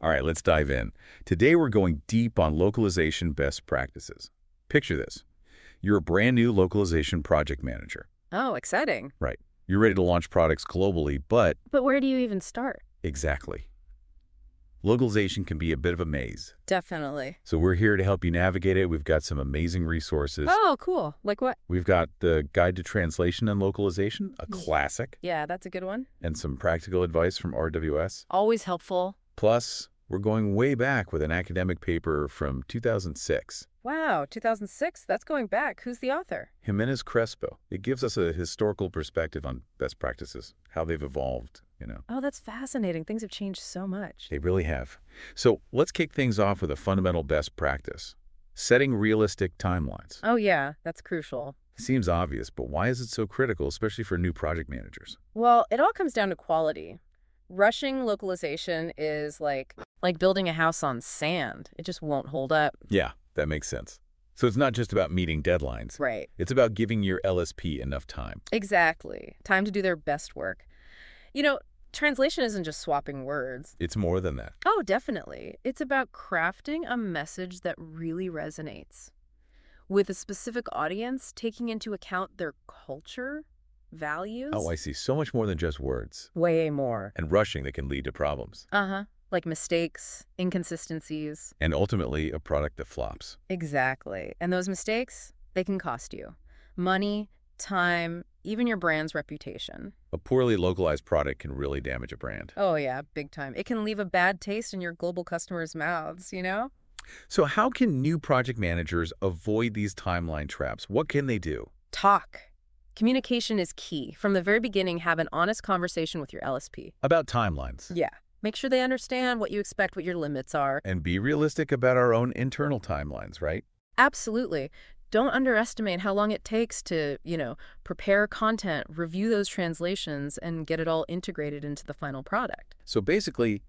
All right, let's dive in. Today we're going deep on localization best practices. Picture this. You're a brand new localization project manager. Oh, exciting. Right. You're ready to launch products globally, but... But where do you even start? Exactly. Localization can be a bit of a maze. Definitely. So we're here to help you navigate it. We've got some amazing resources. Oh, cool. Like what? We've got the Guide to Translation and Localization, a classic, Yeah, that's a good one. and some practical advice from RWS. Always helpful. Plus, we're going way back with an academic paper from 2006. Wow, 2006? That's going back. Who's the author? Jimenez Crespo. It gives us a historical perspective on best practices, how they've evolved, Oh, that's fascinating. Things have changed so much. They really have. So let's kick things off with a fundamental best practice. Setting realistic timelines. Oh, yeah, that's crucial. Seems obvious, but why is it so critical, especially for new project managers? Well, it all comes down to quality. Rushing localization is like building a house on sand. It just won't hold up. Yeah, that makes sense. So it's not just about meeting deadlines. Right. It's about giving your LSP enough time. Exactly. Time to do their best work. Translation isn't just swapping words. It's more than that. Oh, definitely. It's about crafting a message that really resonates with a specific audience, taking into account their culture, values. Oh, I see. So much more than just words. Way more. And rushing that can lead to problems. Like mistakes, inconsistencies. And ultimately, a product that flops. Exactly. And those mistakes, they can cost you money, time, even your brand's reputation. A poorly localized product can really damage a brand. Oh, yeah, big time. It can leave a bad taste in your global customers' mouths, So how can new project managers avoid these timeline traps? What can they do? Talk. Communication is key. From the very beginning, have an honest conversation with your LSP. About timelines. Yeah. Make sure they understand what you expect, what your limits are. And be realistic about our own internal timelines, right? Absolutely. Don't underestimate how long it takes to, prepare content, review those translations, and get it all integrated into the final product. So basically,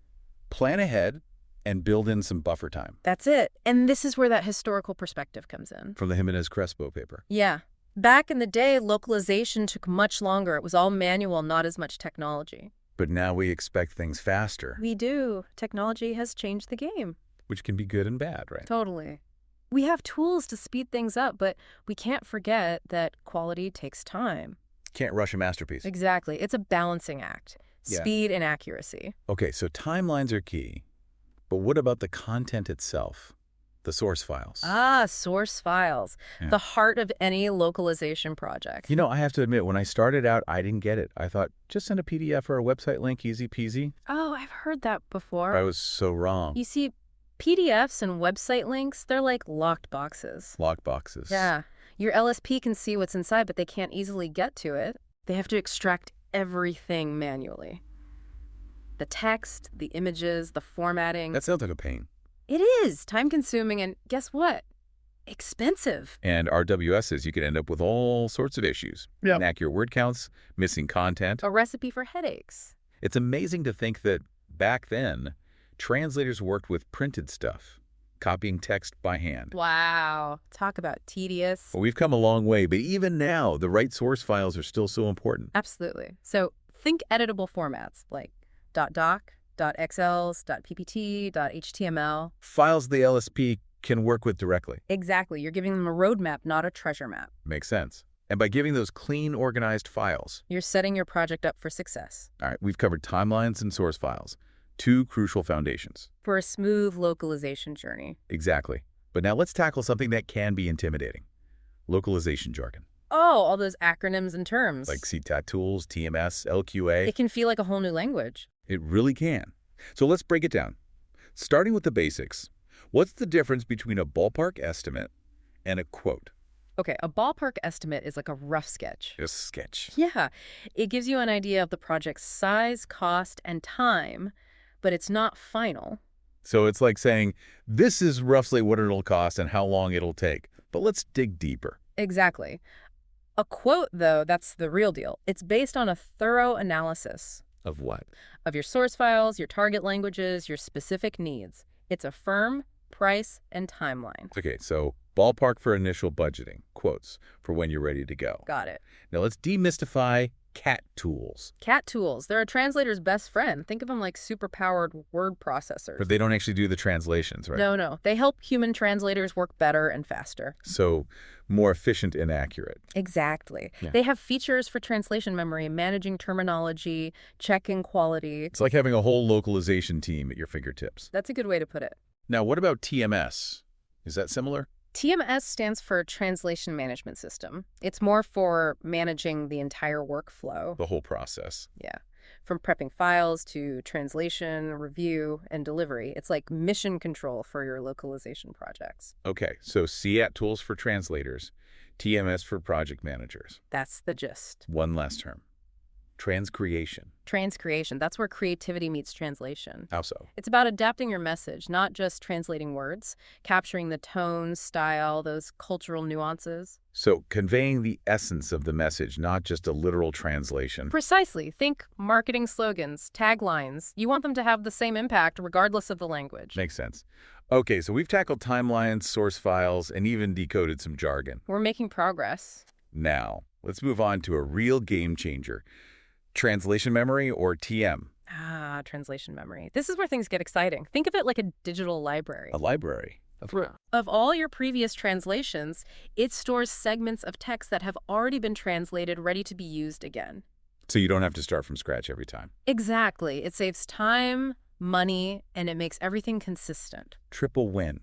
plan ahead and build in some buffer time. That's it. And this is where that historical perspective comes in. From the Jimenez Crespo paper. Yeah. Back in the day, localization took much longer. It was all manual, not as much technology. But now we expect things faster. We do. Technology has changed the game. Which can be good and bad, right? Totally. We have tools to speed things up, but we can't forget that quality takes time. Can't rush a masterpiece. Exactly. It's a balancing act. Yeah. Speed and accuracy. Okay, so timelines are key. But what about the content itself? The source files? Source files. Yeah. The heart of any localization project. I have to admit, when I started out, I didn't get it. I thought, just send a PDF or a website link, easy peasy. Oh, I've heard that before. I was so wrong. You see, PDFs and website links, they're like locked boxes. Locked boxes. Yeah. Your LSP can see what's inside, but they can't easily get to it. They have to extract everything manually. The text, the images, the formatting. That sounds like a pain. It is time-consuming, and guess what? Expensive. And RWSs, you could end up with all sorts of issues. Yep. Inaccurate word counts, missing content. A recipe for headaches. It's amazing to think that back then, translators worked with printed stuff, copying text by hand. Wow. Talk about tedious. Well, we've come a long way, but even now, the right source files are still so important. Absolutely. So think editable formats like .doc, .xls, .ppt, .html. Files the LSP can work with directly. Exactly. You're giving them a roadmap, not a treasure map. Makes sense. And by giving those clean, organized files, you're setting your project up for success. All right, we've covered timelines and source files, two crucial foundations. For a smooth localization journey. Exactly. But now let's tackle something that can be intimidating. Localization jargon. Oh, all those acronyms and terms. Like CTAT tools, TMS, LQA. It can feel like a whole new language. It really can. So let's break it down. Starting with the basics, what's the difference between a ballpark estimate and a quote? Okay, a ballpark estimate is like a rough sketch. A sketch. Yeah. It gives you an idea of the project's size, cost, and time, but it's not final. So it's like saying, this is roughly what it'll cost and how long it'll take. But let's dig deeper. Exactly. A quote, though, that's the real deal. It's based on a thorough analysis. Of what? Of your source files, your target languages, your specific needs. It's a firm price and timeline. Okay, so ballpark for initial budgeting, quotes, for when you're ready to go. Got it. Now let's demystify cat tools. Cat tools. They're a translator's best friend. Think of them like superpowered word processors. But they don't actually do the translations, right? No. They help human translators work better and faster. So more efficient and accurate. Exactly. Yeah. They have features for translation memory, managing terminology, checking quality. It's like having a whole localization team at your fingertips. That's a good way to put it. Now, what about TMS? Is that similar? TMS stands for Translation Management System. It's more for managing the entire workflow. The whole process. Yeah. From prepping files to translation, review, and delivery. It's like mission control for your localization projects. Okay, so CAT tools for translators, TMS for project managers. That's the gist. One last term. Transcreation. Transcreation, that's where creativity meets translation. How so? It's about adapting your message, not just translating words, capturing the tone, style, those cultural nuances. So conveying the essence of the message, not just a literal translation. Precisely. Think marketing slogans, taglines. You want them to have the same impact regardless of the language. Makes sense. Okay, so we've tackled timelines, source files, and even decoded some jargon. We're making progress. Now, let's move on to a real game changer. Translation memory, or TM. Translation memory. This is where things get exciting. Think of it like a digital library. A library. Of all your previous translations, it stores segments of text that have already been translated, ready to be used again. So you don't have to start from scratch every time. Exactly. It saves time, money, and it makes everything consistent. Triple win.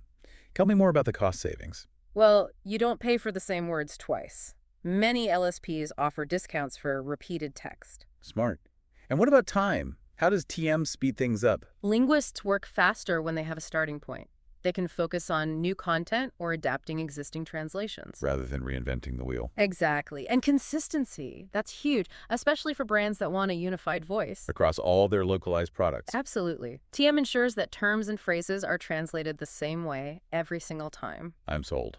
Tell me more about the cost savings. Well, you don't pay for the same words twice. Many LSPs offer discounts for repeated text. Smart. And what about time? How does TM speed things up? Linguists work faster when they have a starting point. They can focus on new content or adapting existing translations. Rather than reinventing the wheel. Exactly. And consistency. That's huge, especially for brands that want a unified voice. Across all their localized products. Absolutely. TM ensures that terms and phrases are translated the same way every single time. I'm sold.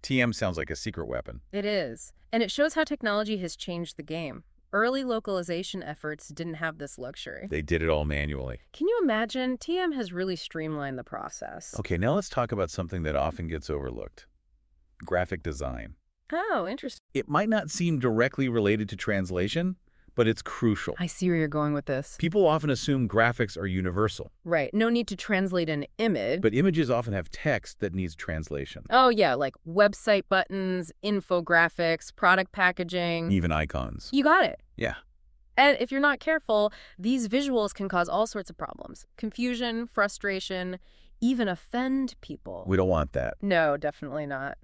TM sounds like a secret weapon. It is. And it shows how technology has changed the game. Early localization efforts didn't have this luxury. They did it all manually. Can you imagine? TM has really streamlined the process. Okay, now let's talk about something that often gets overlooked. Graphic design. Oh, interesting. It might not seem directly related to translation, but it's crucial. I see where you're going with this. People often assume graphics are universal. Right. No need to translate an image. But images often have text that needs translation. Oh, yeah, like website buttons, infographics, product packaging. Even icons. You got it. Yeah. And if you're not careful, these visuals can cause all sorts of problems. Confusion, frustration, even offend people. We don't want that. No, definitely not.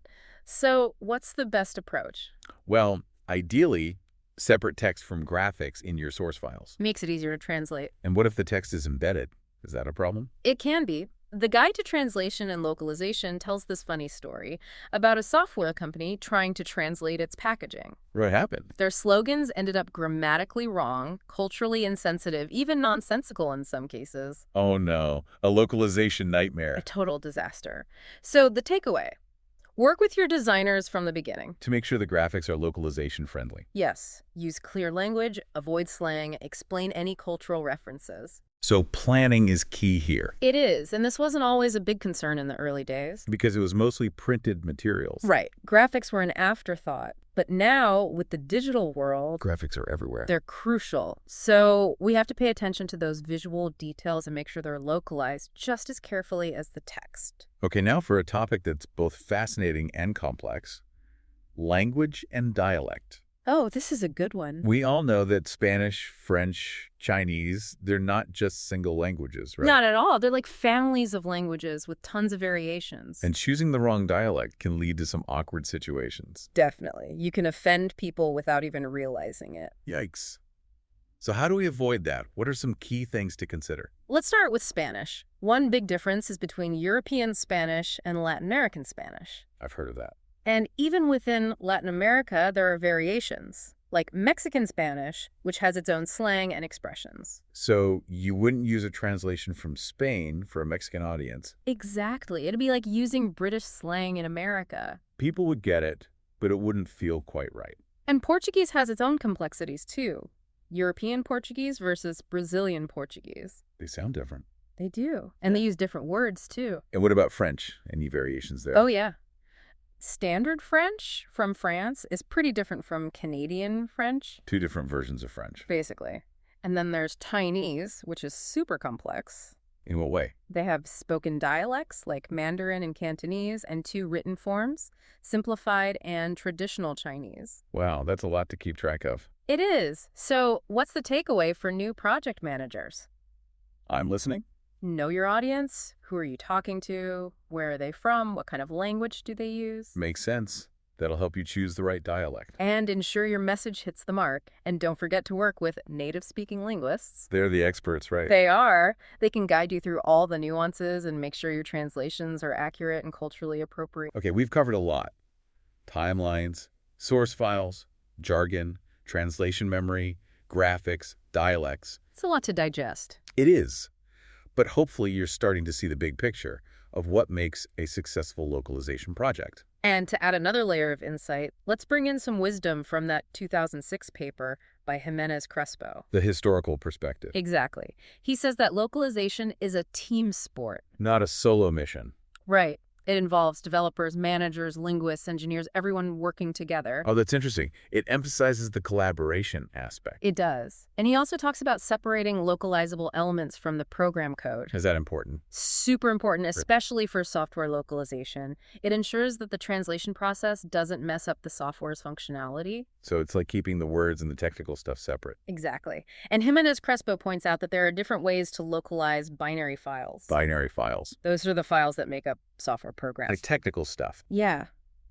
So what's the best approach? Well, ideally, separate text from graphics in your source files. Makes it easier to translate. And what if the text is embedded? Is that a problem? It can be. The Guide to Translation and Localization tells this funny story about a software company trying to translate its packaging. What happened? Their slogans ended up grammatically wrong, culturally insensitive, even nonsensical in some cases. Oh no, a localization nightmare. A total disaster. So the takeaway: work with your designers from the beginning. To make sure the graphics are localization friendly. Yes, use clear language, avoid slang, explain any cultural references. So planning is key here. It is, and this wasn't always a big concern in the early days. Because it was mostly printed materials. Right. Graphics were an afterthought. But now, with the digital world, Graphics are everywhere. they're crucial. So we have to pay attention to those visual details and make sure they're localized just as carefully as the text. Okay, now for a topic that's both fascinating and complex. Language and dialect. Oh, this is a good one. We all know that Spanish, French, Chinese, they're not just single languages, right? Not at all. They're like families of languages with tons of variations. And choosing the wrong dialect can lead to some awkward situations. Definitely. You can offend people without even realizing it. Yikes. So how do we avoid that? What are some key things to consider? Let's start with Spanish. One big difference is between European Spanish and Latin American Spanish. I've heard of that. And even within Latin America, there are variations, like Mexican Spanish, which has its own slang and expressions. So you wouldn't use a translation from Spain for a Mexican audience. Exactly. It'd be like using British slang in America. People would get it, but it wouldn't feel quite right. And Portuguese has its own complexities, too. European Portuguese versus Brazilian Portuguese. They sound different. They do. And they use different words, too. And what about French? Any variations there? Oh, yeah. Standard French from France is pretty different from Canadian French, Two different versions of French. basically. And then there's Chinese, which is super complex. In what way? They have spoken dialects like Mandarin and Cantonese and two written forms, simplified and traditional Chinese. Wow, that's a lot to keep track of. It is. So what's the takeaway for new project managers? I'm listening. Know your audience. Who are you talking to? Where are they from? What kind of language do they use? Makes sense. That'll help you choose the right dialect. And ensure your message hits the mark. And don't forget to work with native-speaking linguists. They're the experts, right? They are. They can guide you through all the nuances and make sure your translations are accurate and culturally appropriate. Okay, we've covered a lot. Timelines, source files, jargon, translation memory, graphics, dialects. It's a lot to digest. It is. But hopefully you're starting to see the big picture of what makes a successful localization project. And to add another layer of insight, let's bring in some wisdom from that 2006 paper by Jimenez Crespo. The historical perspective. Exactly. He says that localization is a team sport. Not a solo mission. Right. It involves developers, managers, linguists, engineers, everyone working together. Oh, that's interesting. It emphasizes the collaboration aspect. It does. And he also talks about separating localizable elements from the program code. Is that important? Super important, especially for software localization. It ensures that the translation process doesn't mess up the software's functionality. So it's like keeping the words and the technical stuff separate. Exactly. And Jimenez Crespo points out that there are different ways to localize binary files. Binary files. Those are the files that make up software programs. Like technical stuff. Yeah.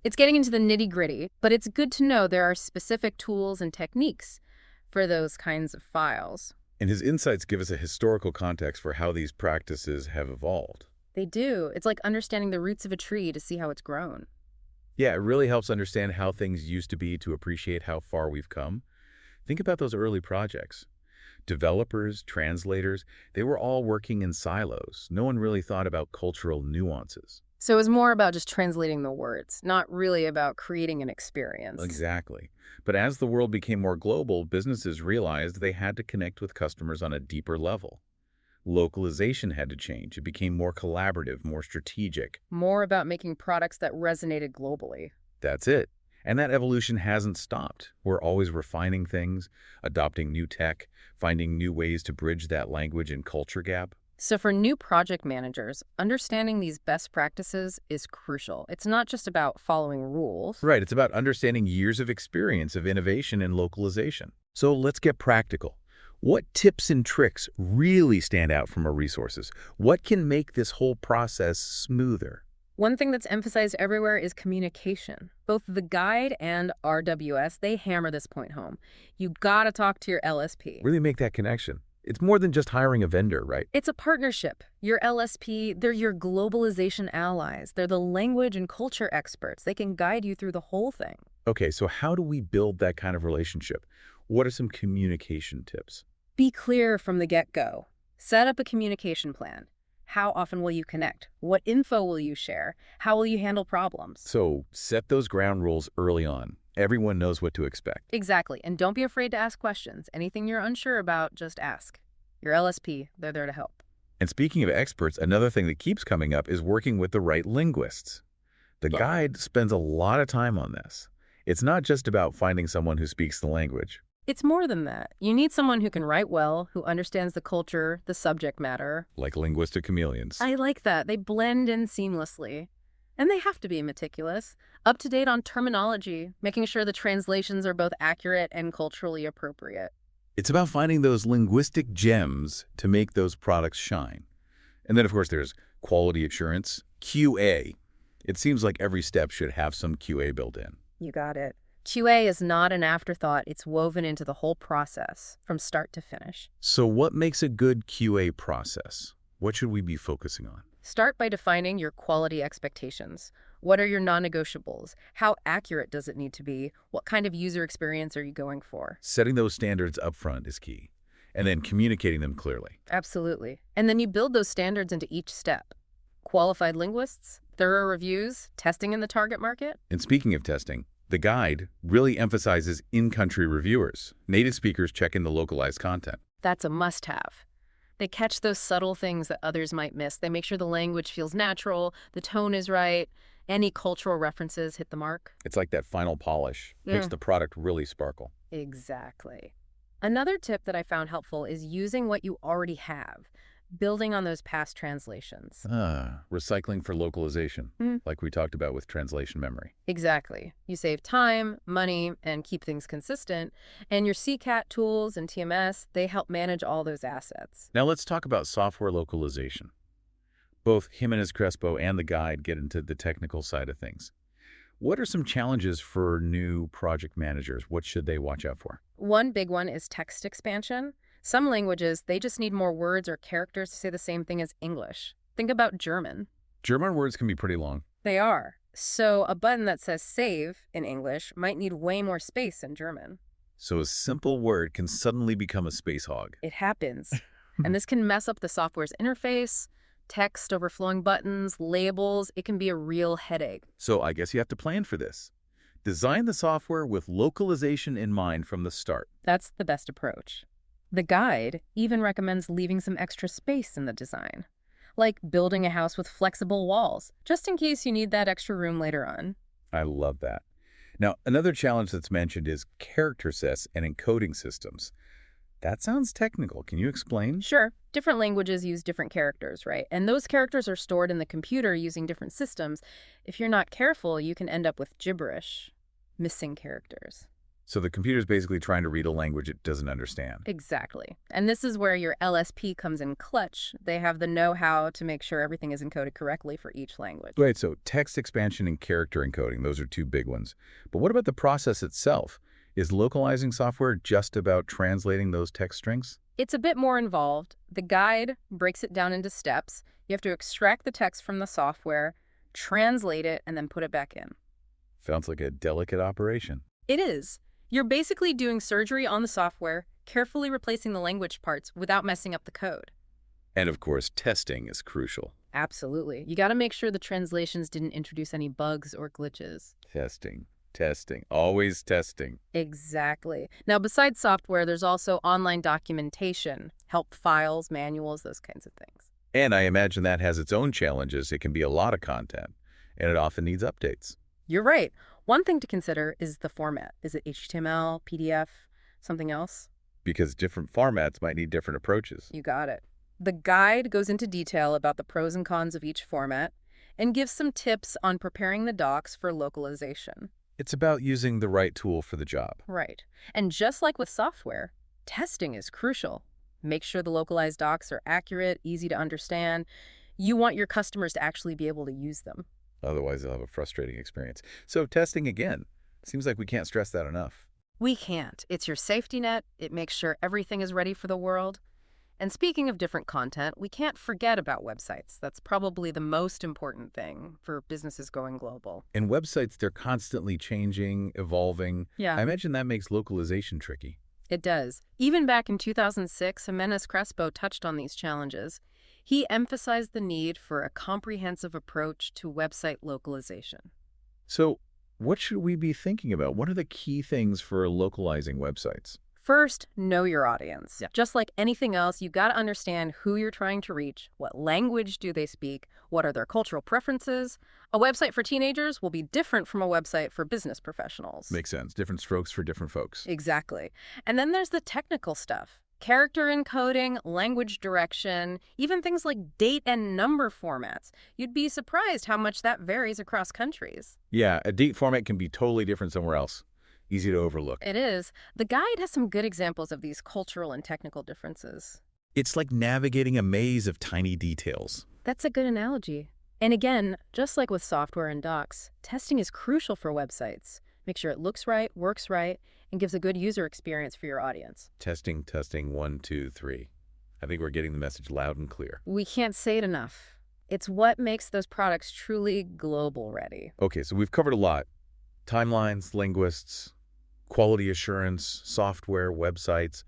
It's getting into the nitty-gritty, but it's good to know there are specific tools and techniques for those kinds of files. And his insights give us a historical context for how these practices have evolved. They do. It's like understanding the roots of a tree to see how it's grown. Yeah, it really helps understand how things used to be to appreciate how far we've come. Think about those early projects. Developers, translators, they were all working in silos. No one really thought about cultural nuances. So it was more about just translating the words, not really about creating an experience. Exactly. But as the world became more global, businesses realized they had to connect with customers on a deeper level. Localization had to change. It became more collaborative, more strategic. More about making products that resonated globally. That's it. And that evolution hasn't stopped. We're always refining things, adopting new tech, finding new ways to bridge that language and culture gap. So for new project managers, understanding these best practices is crucial. It's not just about following rules. Right, it's about understanding years of experience of innovation and localization. So let's get practical. What tips and tricks really stand out from our resources? What can make this whole process smoother? One thing that's emphasized everywhere is communication. Both the guide and RWS, they hammer this point home. You gotta talk to your LSP. Really make that connection. It's more than just hiring a vendor, right? It's a partnership. Your LSP, they're your globalization allies. They're the language and culture experts. They can guide you through the whole thing. Okay, so how do we build that kind of relationship? What are some communication tips? Be clear from the get-go. Set up a communication plan. How often will you connect? What info will you share? How will you handle problems? So set those ground rules early on. Everyone knows what to expect. Exactly. And don't be afraid to ask questions. Anything you're unsure about, just ask. Your LSP, they're there to help. And speaking of experts, another thing that keeps coming up is working with the right linguists. The guide spends a lot of time on this. It's not just about finding someone who speaks the language. It's more than that. You need someone who can write well, who understands the culture, the subject matter. Like linguistic chameleons. I like that. They blend in seamlessly. And they have to be meticulous, up to date on terminology, making sure the translations are both accurate and culturally appropriate. It's about finding those linguistic gems to make those products shine. And then, of course, there's quality assurance, QA. It seems like every step should have some QA built in. You got it. QA is not an afterthought. It's woven into the whole process, from start to finish. So what makes a good QA process? What should we be focusing on? Start by defining your quality expectations. What are your non-negotiables? How accurate does it need to be? What kind of user experience are you going for? Setting those standards up front is key, and then communicating them clearly. Absolutely. And then you build those standards into each step. Qualified linguists, thorough reviews, testing in the target market. And speaking of testing, the guide really emphasizes in-country reviewers. Native speakers check in the localized content. That's a must-have. They catch those subtle things that others might miss. They make sure the language feels natural, the tone is right, Any cultural references hit the mark? It's like that final polish. Makes Yeah. the product really sparkle. Exactly. Another tip that I found helpful is using what you already have, building on those past translations. Recycling for localization, Mm. like we talked about with translation memory. Exactly. You save time, money, and keep things consistent. And your CCAT tools and TMS, they help manage all those assets. Now let's talk about software localization. Both Jimenez Crespo and the guide get into the technical side of things. What are some challenges for new project managers? What should they watch out for? One big one is text expansion. Some languages, they just need more words or characters to say the same thing as English. Think about German. German words can be pretty long. They are. So a button that says save in English might need way more space in German. So a simple word can suddenly become a space hog. It happens. And this can mess up the software's interface, text overflowing buttons, labels. It can be a real headache. So I guess you have to plan for this. Design the software with localization in mind from the start. That's the best approach. The guide even recommends leaving some extra space in the design, like building a house with flexible walls, just in case you need that extra room later on. I love that. Now, another challenge that's mentioned is character sets and encoding systems. That sounds technical. Can you explain? Sure, different languages use different characters, right? And those characters are stored in the computer using different systems. If you're not careful, you can end up with gibberish, missing characters. So the computer's basically trying to read a language it doesn't understand. Exactly. And this is where your LSP comes in clutch. They have the know-how to make sure everything is encoded correctly for each language. Right, so text expansion and character encoding, those are two big ones. But what about the process itself? Is localizing software just about translating those text strings? It's a bit more involved. The guide breaks it down into steps. You have to extract the text from the software, translate it, and then put it back in. Sounds like a delicate operation. It is. You're basically doing surgery on the software, carefully replacing the language parts without messing up the code. And of course, testing is crucial. Absolutely. You got to make sure the translations didn't introduce any bugs or glitches. Testing, always testing. Exactly. Now, besides software, there's also online documentation, help files, manuals, those kinds of things. And I imagine that has its own challenges. It can be a lot of content, and it often needs updates. You're right. One thing to consider is the format. Is it HTML, PDF, something else? Because different formats might need different approaches. You got it. The guide goes into detail about the pros and cons of each format and gives some tips on preparing the docs for localization. It's about using the right tool for the job. Right. And just like with software, testing is crucial. Make sure the localized docs are accurate, easy to understand. You want your customers to actually be able to use them. Otherwise, they'll have a frustrating experience. So testing again. Seems like we can't stress that enough. We can't. It's your safety net. It makes sure everything is ready for the world. And speaking of different content, we can't forget about websites. That's probably the most important thing for businesses going global. And websites, they're constantly changing, evolving. Yeah. I imagine that makes localization tricky. It does. Even back in 2006, Jimenez Crespo touched on these challenges. He emphasized the need for a comprehensive approach to website localization. So what should we be thinking about? What are the key things for localizing websites? First, know your audience. Yeah. Just like anything else, you got to understand who you're trying to reach, what language do they speak, what are their cultural preferences. A website for teenagers will be different from a website for business professionals. Makes sense. Different strokes for different folks. Exactly. And then there's the technical stuff. Character encoding, language direction, even things like date and number formats. You'd be surprised how much that varies across countries. Yeah, a date format can be totally different somewhere else. Easy to overlook. It is. The guide has some good examples of these cultural and technical differences. It's like navigating a maze of tiny details. That's a good analogy. And again, just like with software and docs, testing is crucial for websites. Make sure it looks right, works right, and gives a good user experience for your audience. Testing, 1, 2, 3. I think we're getting the message loud and clear. We can't say it enough. It's what makes those products truly global ready. Okay, so we've covered a lot. Timelines, linguists, quality assurance, software, websites.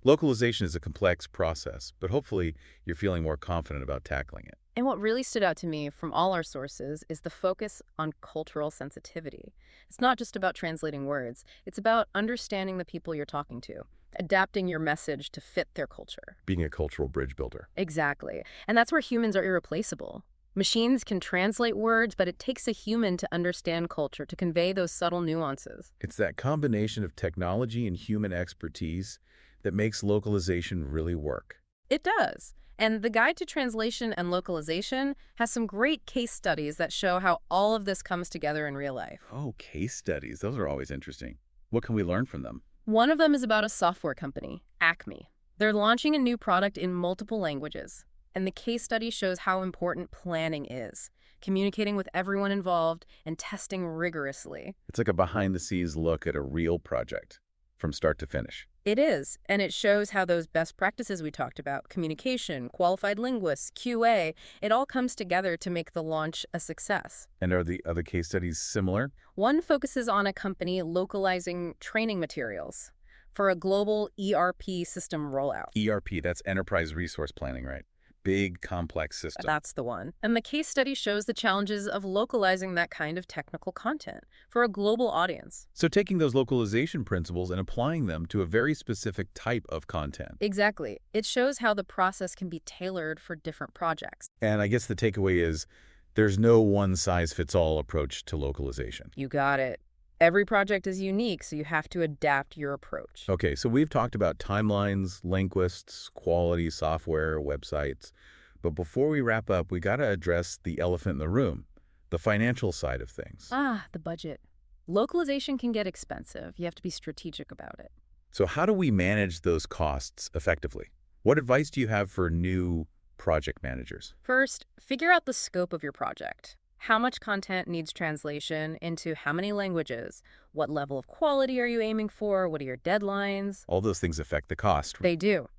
Localization is a complex process, but hopefully you're feeling more confident about tackling it. And what really stood out to me from all our sources is the focus on cultural sensitivity. It's not just about translating words. It's about understanding the people you're talking to, adapting your message to fit their culture. Being a cultural bridge builder. Exactly. And that's where humans are irreplaceable. Machines can translate words, but it takes a human to understand culture, to convey those subtle nuances. It's that combination of technology and human expertise that makes localization really work. It does. And the Guide to Translation and Localization has some great case studies that show how all of this comes together in real life. Oh, case studies. Those are always interesting. What can we learn from them? One of them is about a software company, Acme. They're launching a new product in multiple languages. And the case study shows how important planning is, communicating with everyone involved and testing rigorously. It's like a behind-the-scenes look at a real project from start to finish. It is, and it shows how those best practices we talked about, communication, qualified linguists, QA, it all comes together to make the launch a success. And are the other case studies similar? One focuses on a company localizing training materials for a global ERP system rollout. ERP, that's Enterprise Resource Planning, right? Big, complex system. That's the one. And the case study shows the challenges of localizing that kind of technical content for a global audience. So taking those localization principles and applying them to a very specific type of content. Exactly. It shows how the process can be tailored for different projects. And I guess the takeaway is there's no one-size-fits-all approach to localization. You got it. Every project is unique, so you have to adapt your approach. Okay, so we've talked about timelines, linguists, quality software, websites. But before we wrap up, we got to address the elephant in the room, the financial side of things. The budget. Localization can get expensive. You have to be strategic about it. So how do we manage those costs effectively? What advice do you have for new project managers? First, figure out the scope of your project. How much content needs translation into how many languages? What level of quality are you aiming for? What are your deadlines? All those things affect the cost. They do.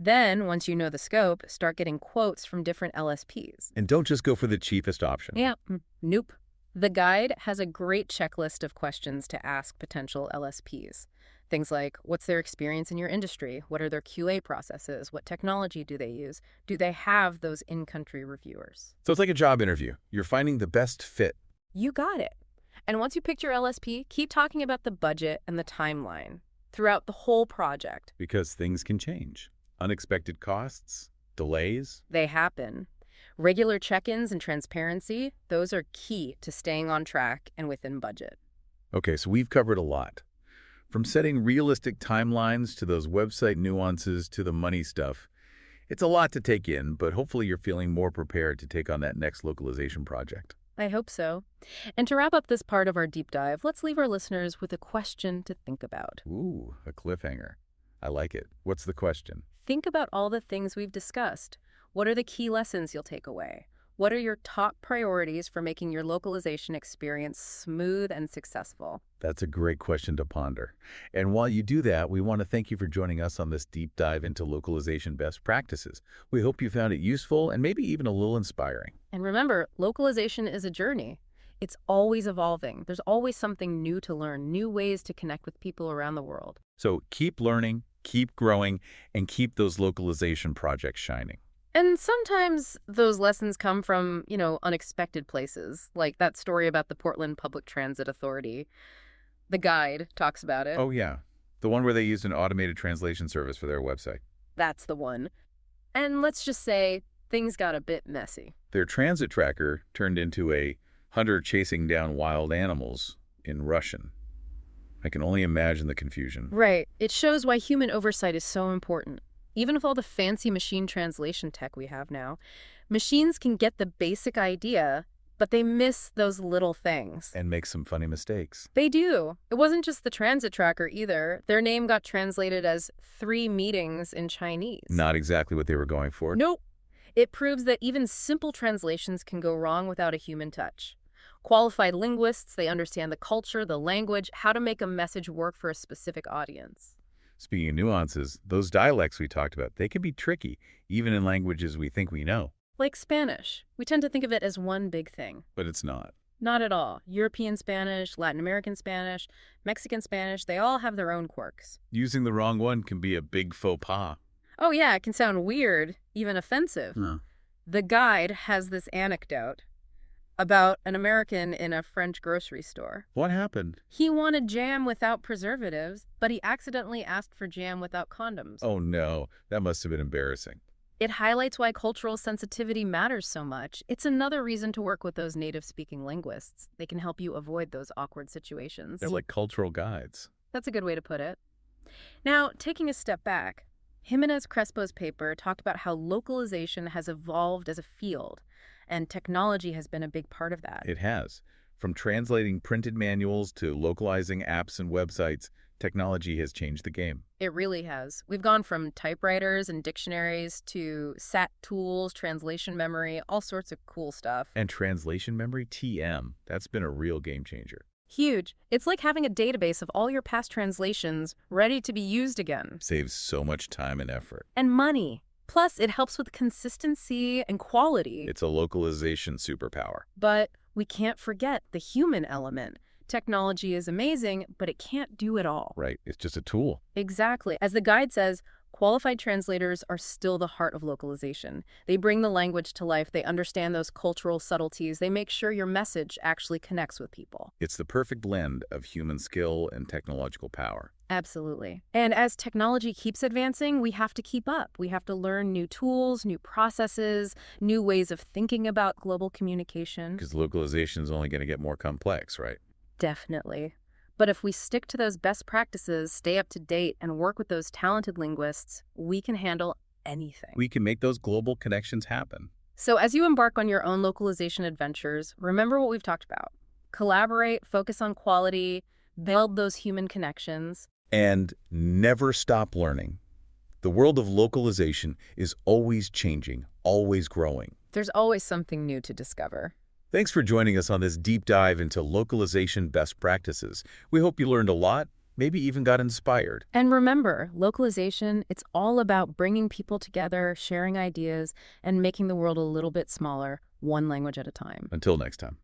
Then, once you know the scope, start getting quotes from different LSPs. And don't just go for the cheapest option. Yeah, nope. The guide has a great checklist of questions to ask potential LSPs. Things like, what's their experience in your industry? What are their QA processes? What technology do they use? Do they have those in-country reviewers? So it's like a job interview. You're finding the best fit. You got it. And once you picked your LSP, keep talking about the budget and the timeline throughout the whole project. Because things can change. Unexpected costs, delays. They happen. Regular check-ins and transparency, those are key to staying on track and within budget. Okay, so we've covered a lot. From setting realistic timelines to those website nuances to the money stuff, it's a lot to take in, but hopefully you're feeling more prepared to take on that next localization project. I hope so. And to wrap up this part of our deep dive, let's leave our listeners with a question to think about. Ooh, a cliffhanger. I like it. What's the question? Think about all the things we've discussed. What are the key lessons you'll take away? What are your top priorities for making your localization experience smooth and successful? That's a great question to ponder. And while you do that, we want to thank you for joining us on this deep dive into localization best practices. We hope you found it useful and maybe even a little inspiring. And remember, localization is a journey. It's always evolving. There's always something new to learn, new ways to connect with people around the world. So keep learning, keep growing, and keep those localization projects shining. And sometimes those lessons come from, unexpected places, like that story about the Portland Public Transit Authority. The guide talks about it. Oh, yeah. The one where they used an automated translation service for their website. That's the one. And let's just say things got a bit messy. Their transit tracker turned into a hunter chasing down wild animals in Russian. I can only imagine the confusion. Right. It shows why human oversight is so important. Even with all the fancy machine translation tech we have now, machines can get the basic idea, but they miss those little things. And make some funny mistakes. They do. It wasn't just the transit tracker either. Their name got translated as 3 meetings in Chinese. Not exactly what they were going for. Nope. It proves that even simple translations can go wrong without a human touch. Qualified linguists, they understand the culture, the language, how to make a message work for a specific audience. Speaking of nuances, those dialects we talked about, they can be tricky, even in languages we think we know. Like Spanish. We tend to think of it as one big thing. But it's not. Not at all. European Spanish, Latin American Spanish, Mexican Spanish, they all have their own quirks. Using the wrong one can be a big faux pas. Oh yeah, it can sound weird, even offensive. No. The guide has this anecdote about an American in a French grocery store. What happened? He wanted jam without preservatives, but he accidentally asked for jam without condoms. Oh no, that must have been embarrassing. It highlights why cultural sensitivity matters so much. It's another reason to work with those native-speaking linguists. They can help you avoid those awkward They're situations. like cultural guides. That's a good way to put it. Now, taking a step back, Jimenez Crespo's paper talked about how localization has evolved as a field, and technology has been a big part of that. It has. From translating printed manuals to localizing apps and websites, technology has changed the game. It really has. We've gone from typewriters and dictionaries to SAT tools, translation memory, all sorts of cool stuff. And translation memory, TM, that's been a real game changer. Huge. It's like having a database of all your past translations ready to be used again. Saves so much time and effort. And money. Plus, it helps with consistency and quality. It's a localization superpower. But we can't forget the human element. Technology is amazing, but it can't do it all. Right, it's just a tool. Exactly. As the guide says, qualified translators are still the heart of localization. They bring the language to life. They understand those cultural subtleties. They make sure your message actually connects with people. It's the perfect blend of human skill and technological power. Absolutely. And as technology keeps advancing, we have to keep up. We have to learn new tools, new processes, new ways of thinking about global communication. Because localization is only going to get more complex, right? Definitely. But if we stick to those best practices, stay up to date, and work with those talented linguists, we can handle anything. We can make those global connections happen. So as you embark on your own localization adventures, remember what we've talked about. Collaborate, focus on quality, build those human connections. And never stop learning. The world of localization is always changing, always growing. There's always something new to discover. Thanks for joining us on this deep dive into localization best practices. We hope you learned a lot, maybe even got inspired. And remember, localization, it's all about bringing people together, sharing ideas, and making the world a little bit smaller, one language at a time. Until next time.